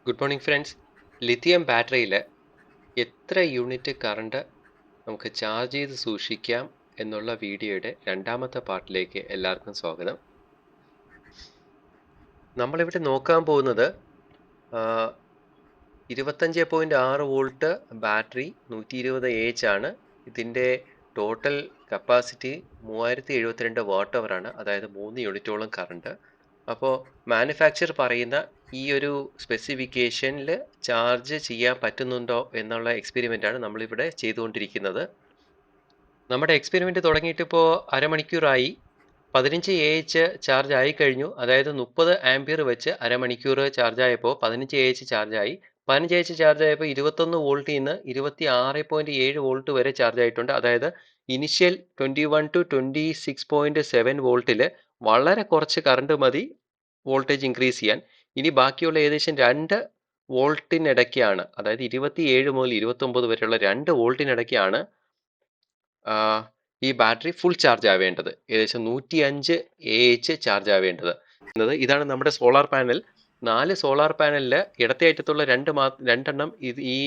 Good morning friends. Lithium ബാറ്ററിയിൽ എത്ര unit current നമുക്ക് ചാർജ് ചെയ്ത് സൂക്ഷിക്കാം എന്നുള്ള വീഡിയോയുടെ രണ്ടാമത്തെ പാർട്ടിലേക്ക് എല്ലാവർക്കും സ്വാഗതം. നമ്മളിവിടെ നോക്കാൻ പോകുന്നത് 25.6 വോൾട്ട് ബാറ്ററി 120 ആണ്. ഇതിൻ്റെ ടോട്ടൽ കപ്പാസിറ്റി 3072 വാട്ട് അവർ ആണ്, അതായത് 3 യൂണിറ്റോളം കറണ്ട്. അപ്പോൾ മാനുഫാക്ചർ പറയുന്ന ഈ ഒരു സ്പെസിഫിക്കേഷനിൽ ചാർജ് ചെയ്യാൻ പറ്റുന്നുണ്ടോ എന്നുള്ള എക്സ്പെരിമെൻ്റ് ആണ് നമ്മളിവിടെ ചെയ്തുകൊണ്ടിരിക്കുന്നത്. നമ്മുടെ എക്സ്പെരിമെൻ്റ് തുടങ്ങിയിട്ട് ഇപ്പോൾ അരമണിക്കൂറായി. 15 AH ചാർജ് ആയി കഴിഞ്ഞു. അതായത് 30 ആംപിയർ വെച്ച് അരമണിക്കൂർ ചാർജ് ആയപ്പോൾ 15 AH ചാർജ് ആയി. 15 AH ചാർജ് ആയപ്പോൾ 21 വോൾട്ടിൽ നിന്ന് 26.7 വോൾട്ട് വരെ ചാർജ് ആയിട്ടുണ്ട്. അതായത് ഇനിഷ്യൽ 21 to 26.7 വോൾട്ടിൽ വളരെ കുറച്ച് കറണ്ട് മതി വോൾട്ടേജ് ഇൻക്രീസ് ചെയ്യാൻ. ഇനി ബാക്കിയുള്ള ഏകദേശം 2 വോൾട്ടിനിടയ്ക്കാണ്, അതായത് 27 മുതൽ 29 വരെയുള്ള 2 വോൾട്ടിനിടയ്ക്കാണ് ഈ ബാറ്ററി ഫുൾ ചാർജ് ആവേണ്ടത്. ഏകദേശം 105 AH ചാർജ് ആവേണ്ടത്. ഇതാണ് നമ്മുടെ സോളാർ പാനൽ. 4 സോളാർ പാനലിൽ ഇടത്തെ അറ്റത്തുള്ള രണ്ടെണ്ണം ഈ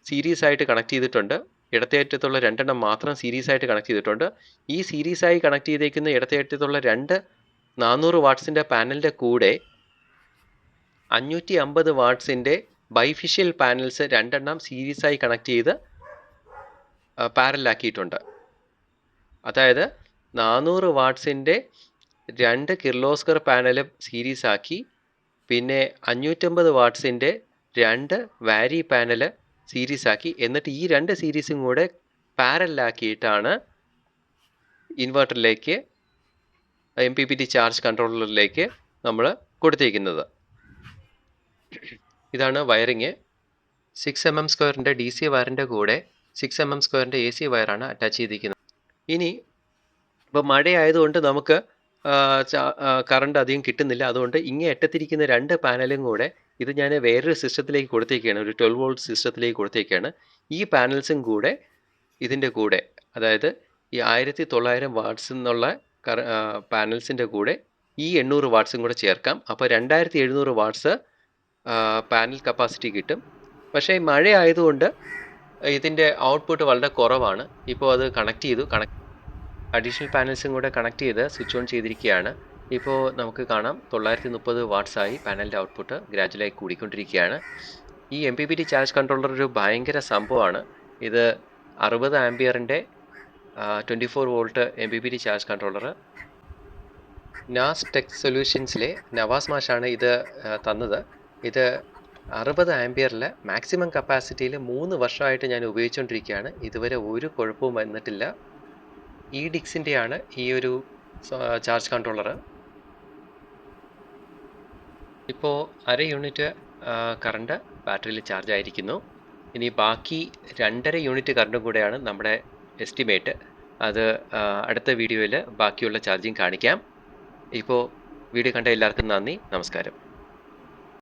സീരീസ് ആയിട്ട് കണക്ട് ചെയ്തിട്ടുണ്ട്. ഇടത്തെ അറ്റത്തുള്ള 2 മാത്രം സീരീസ് ആയിട്ട് കണക്ട് ചെയ്തിട്ടുണ്ട്. ഈ സീരീസ് ആയി കണക്ട് ചെയ്തേക്കുന്ന ഇടത്തെ അറ്റത്തുള്ള 2 400 വാട്ട്സിൻ്റെ പാനലിൻ്റെ കൂടെ 550 വാട്ട്സിൻ്റെ ബൈഫിഷ്യൽ പാനൽസ് 2 സീരീസ് ആയി കണക്ട് ചെയ്ത് പാരലാക്കിയിട്ടുണ്ട്. അതായത് 400 വാട്ട്സിൻ്റെ 2 കിർലോസ്കർ പാനൽ സീരീസ് ആക്കി, പിന്നെ 550 വാട്ട്സിൻ്റെ 2 വാരി പാനൽ സീരീസ് ആക്കി, എന്നിട്ട് ഈ 2 സീരീസും കൂടെ പാരലാക്കിയിട്ടാണ് ഇൻവെർട്ടറിലേക്ക് MPPT ചാർജ് കൺട്രോളറിലേക്ക് നമ്മൾ കൊടുത്തിരിക്കുന്നത്. ഇതാണ് വയറിങ്. 6 mm² DC വയറിൻ്റെ കൂടെ 6 mm² AC വയറാണ് അറ്റാച്ച് ചെയ്തിരിക്കുന്നത്. ഇനി ഇപ്പോൾ മഴയായതുകൊണ്ട് നമുക്ക് കറണ്ട് അധികം കിട്ടുന്നില്ല. അതുകൊണ്ട് ഇങ്ങനെ അറ്റത്തിരിക്കുന്ന 2 പാനലും കൂടെ ഇത് ഞാൻ വേറൊരു സിസ്റ്റത്തിലേക്ക് കൊടുത്തേക്കാണ്, ഒരു 12 വോൾട്ട് സിസ്റ്റത്തിലേക്ക് കൊടുത്തേക്കാണ്. ഈ പാനൽസും കൂടെ ഇതിൻ്റെ കൂടെ, അതായത് ഈ 1900 വാട്ട്സ് എന്നുള്ള പാനൽസിൻ്റെ കൂടെ ഈ 800 വാട്ട്സും കൂടെ ചേർക്കാം. അപ്പോൾ 2700 വാട്ട്സ് പാനൽ കപ്പാസിറ്റി കിട്ടും. പക്ഷേ മഴ ആയതുകൊണ്ട് ഇതിൻ്റെ ഔട്ട്പുട്ട് വളരെ കുറവാണ്. ഇപ്പോൾ അത് കണക്ട് ചെയ്തു. അഡീഷണൽ പാനൽസും കൂടെ കണക്ട് ചെയ്ത് സ്വിച്ച് ഓൺ ചെയ്തിരിക്കുകയാണ്. ഇപ്പോൾ നമുക്ക് കാണാം 930 വാട്ട്സായി പാനലിൻ്റെ ഔട്ട്പുട്ട് ഗ്രാജുവലായി കൂടിക്കൊണ്ടിരിക്കുകയാണ്. ഈ MPPT ചാർജ് കൺട്രോളർ ഒരു ഭയങ്കര സംഭവമാണ്. ഇത് 60 ആംപിയറിൻ്റെ 24 വോൾട്ട് MPPT ചാർജ് കൺട്രോളർ. നാസ് ടെക് സൊല്യൂഷൻസിലെ നവാസ് മാഷാണ് ഇത് തന്നത്. ഇത് 60 ആംപിയറിൽ മാക്സിമം കപ്പാസിറ്റിയിൽ 3 വർഷമായിട്ട് ഞാൻ ഉപയോഗിച്ചുകൊണ്ടിരിക്കുകയാണ്. ഇതുവരെ ഒരു കുഴപ്പവും വന്നിട്ടില്ല. ഡിക്സിൻ്റെയാണ് ഈ ഒരു ചാർജ് കൺട്രോളർ. ഇപ്പോൾ 1/2 യൂണിറ്റ് കറണ്ട് ബാറ്ററിയിൽ ചാർജ് ആയിരിക്കുന്നു. ഇനി ബാക്കി 2.5 യൂണിറ്റ് കറണ്ടും കൂടെയാണ് നമ്മുടെ എസ്റ്റിമേറ്റ്. അത് അടുത്ത വീഡിയോയിൽ ബാക്കിയുള്ള ചാർജിങ് കാണിക്കാം. ഇപ്പോൾ വീഡിയോ കണ്ട എല്ലാവർക്കും നന്ദി, നമസ്കാരം.